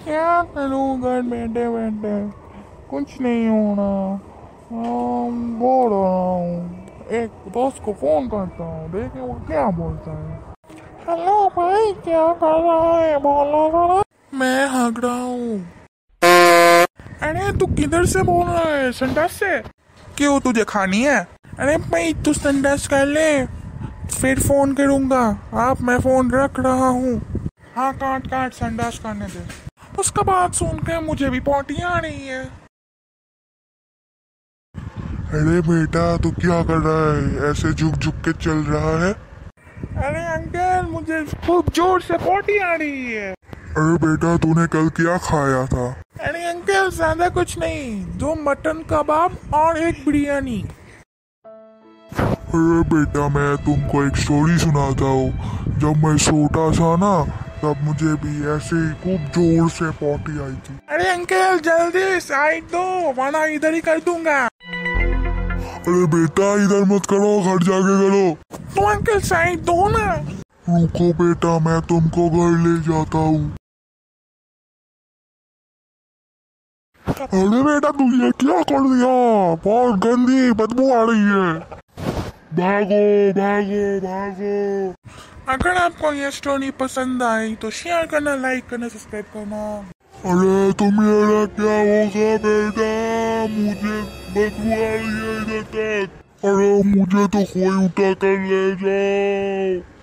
क्या करूँ घर बैठे बैठे, कुछ नहीं हो रहा। बोर हो रहा हूँ। एक दोस्त को फोन करता हूँ, देखे वो क्या बोलता है। हेलो भाई, क्या कर रहा है, बोलो जरा। मैं हग रहा हूँ। अरे तू किधर से बोल रहा है, संडास से? क्यों, तुझे खानी है? अरे भाई तू संडास कर ले, फिर फोन करूंगा। आप मैं फोन रख रहा हूँ। हाँ काट काट, संडास करने दे। उसका बात सुनकर मुझे भी पोटी आ रही है। अरे बेटा तू क्या कर रहा है, ऐसे झुक झुक के चल रहा है? अरे अंकल, मुझे खूब जोर से पोटी आ रही है। अरे बेटा तूने कल क्या खाया था? अरे अंकल ज्यादा कुछ नहीं, 2 मटन कबाब और 1 बिरयानी। अरे बेटा मैं तुमको एक स्टोरी सुनाता हूँ। जब मैं छोटा था ना, तब मुझे भी ऐसे ही खूब जोर से पोटी आई थी। अरे अंकल जल्दी साइड दो, वरना इधर ही कर दूंगा। अरे बेटा इधर मत करो, घर जाके करो। तो अंकल साइड दो ना। रुको बेटा, मैं तुमको घर ले जाता हूँ। अरे बेटा तू ये क्या कर दिया, बहुत गंदी बदबू आ रही है। भागो भागो भागो। अगर आपको ये स्टोरी पसंद आई तो शेयर करना, लाइक करना, सब्सक्राइब करना। अरे तुम मेरा क्या होगा बेटा, मुझे बदबू आ रही है इधर तक। अरे मुझे तो कोई उठा कर ले जाओ।